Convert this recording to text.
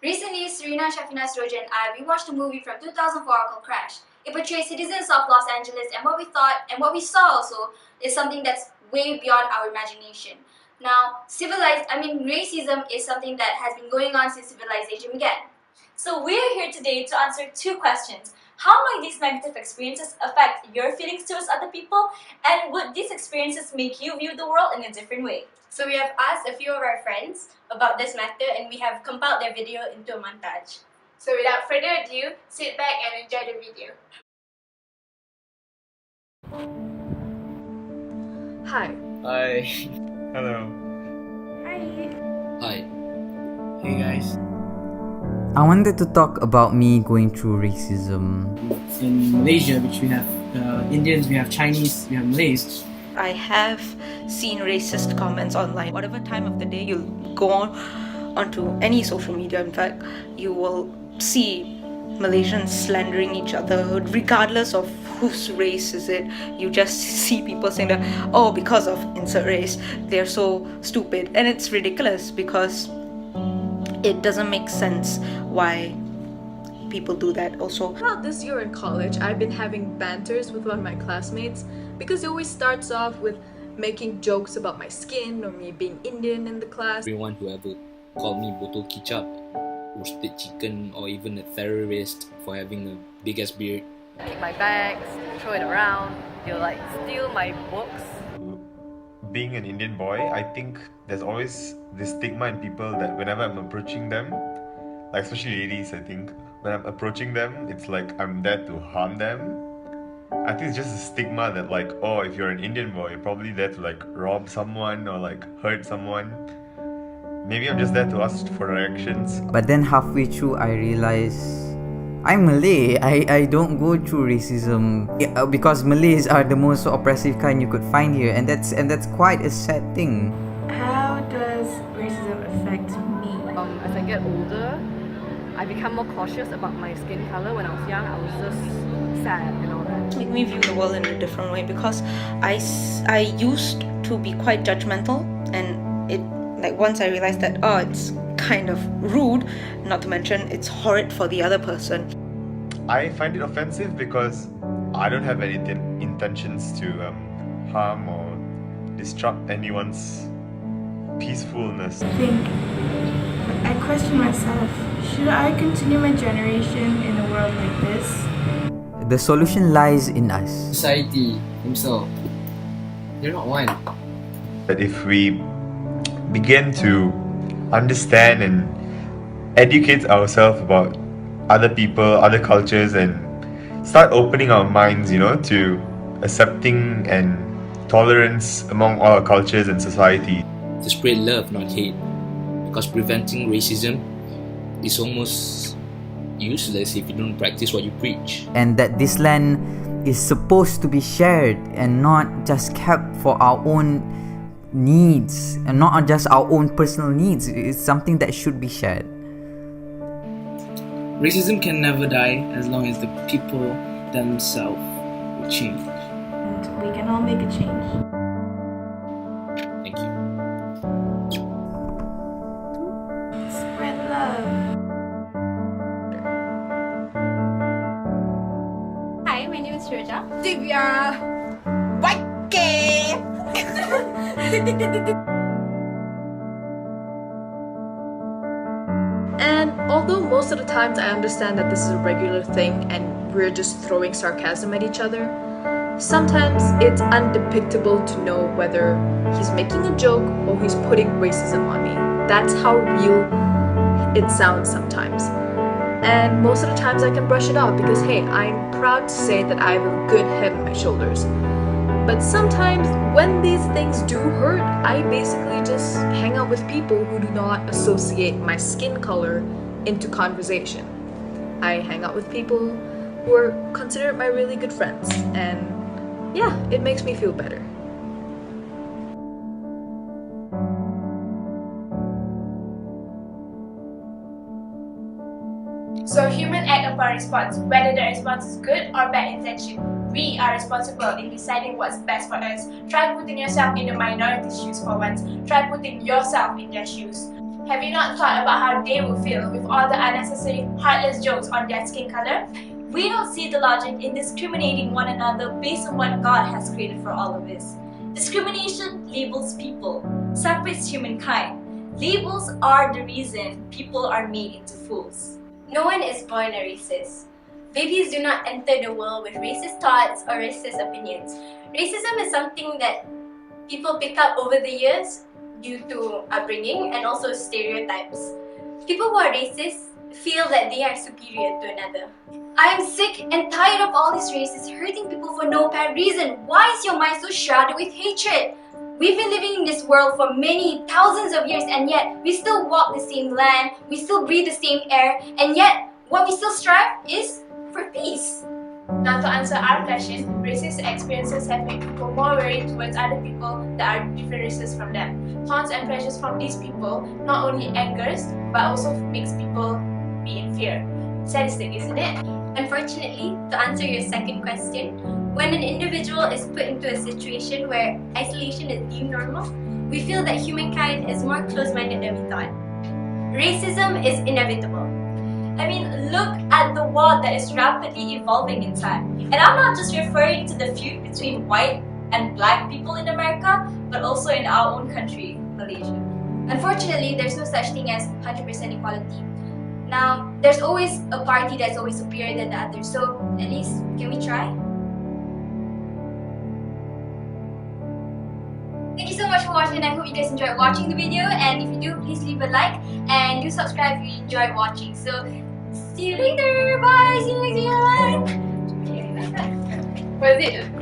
Recently, Serena, Shafinas, Seroja and I, we watched a movie from 2004 called Crash. It portrays citizens of Los Angeles, and what we thought and what we saw also is something that's way beyond our imagination. Now, racism is something that has been going on since civilization began. So we are here today to answer two questions. How might these negative experiences affect your feelings towards other people? And would these experiences make you view the world in a different way? So we have asked a few of our friends about this matter and we have compiled their video into a montage. So without further ado, sit back and enjoy the video. Hi. Hi. Hello. Hi. Hey guys. I wanted to talk about me going through racism. In Malaysia, which we have Indians, we have Chinese, we have Malays. I have seen racist comments online. Whatever time of the day you'll go onto any social media, in fact, you will see Malaysians slandering each other regardless of whose race is it. You just see people saying that, oh, because of insert race, they're so stupid. And it's ridiculous because it doesn't make sense why people do that also. Throughout this year in college, I've been having banters with one of my classmates because he always starts off with making jokes about my skin or me being Indian in the class. Everyone who ever called me botol kicap, roasted chicken, or even a terrorist for having a big ass beard. Keep my bags, throw it around, they'll like steal my books. Being an Indian boy, I think there's always this stigma in people that whenever I'm approaching them, like especially ladies, I think, when I'm approaching them, it's like I'm there to harm them. I think it's just a stigma that like, oh, if you're an Indian boy, you're probably there to like rob someone or like hurt someone. Maybe I'm just there to ask for directions. But then halfway through, I realized I'm Malay. I don't go through racism because Malays are the most oppressive kind you could find here, and that's quite a sad thing. How does racism affect me? As I get older, I become more cautious about my skin color. When I was young, I was just sad and all that. It made me view the world in a different way because I used to be quite judgmental, and it like once I realized that it's kind of rude, not to mention it's horrid for the other person. I find it offensive because I don't have any intentions to harm or disrupt anyone's peacefulness. I question myself, should I continue my generation in a world like this? The solution lies in us. Society himself. You're not one. That if we begin to understand and educate ourselves about other people, other cultures, and start opening our minds, to accepting and tolerance among all our cultures and society. To spread love, not hate. Because preventing racism is almost useless if you don't practice what you preach. And that this land is supposed to be shared and not just kept for our own needs, and not just our own personal needs. It's something that should be shared. Racism can never die as long as the people themselves will change. And we can all make a change. Thank you. Spread love. Hi, my name is Seroja. Divya! And although most of the times I understand that this is a regular thing and we're just throwing sarcasm at each other, sometimes it's undepictable to know whether he's making a joke or he's putting racism on me. That's how real it sounds sometimes. And most of the times I can brush it off because hey, I'm proud to say that I have a good head on my shoulders. But sometimes when these things do hurt, I basically just hang out with people who do not associate my skin color into conversation. I hang out with people who are considered my really good friends, and yeah, it makes me feel better. So humans act upon response, whether the response is good or bad intention. We are responsible in deciding what's best for us. Try putting yourself in the minority shoes for once. Try putting yourself in their shoes. Have you not thought about how they will feel with all the unnecessary, heartless jokes on their skin color? We don't see the logic in discriminating one another based on what God has created for all of us. Discrimination labels people, separates humankind. Labels are the reason people are made into fools. No one is born a racist. Babies do not enter the world with racist thoughts or racist opinions. Racism is something that people pick up over the years due to upbringing and also stereotypes. People who are racist feel that they are superior to another. I am sick and tired of all these racists hurting people for no apparent reason. Why is your mind so shrouded with hatred? We've been living in this world for many thousands of years, and yet we still walk the same land, we still breathe the same air, and yet what we still strive is for peace. Now to answer our question, racist experiences have made people more wary towards other people that are different races from them. Taunts and pressures from these people not only angers, but also makes people be in fear. Sadistic, isn't it? Unfortunately, to answer your second question, when an individual is put into a situation where isolation is deemed normal, we feel that humankind is more close-minded than we thought. Racism is inevitable. I mean, look at the world that is rapidly evolving in time. And I'm not just referring to the feud between white and black people in America, but also in our own country, Malaysia. Unfortunately, there's no such thing as 100% equality. Now, there's always a party that's always superior than the other, so at least, can we try? Thank you so much for watching, and I hope you guys enjoyed watching the video. And if you do, please leave a like and do subscribe if you enjoyed watching. So, see you later. Bye. See you next time. Was it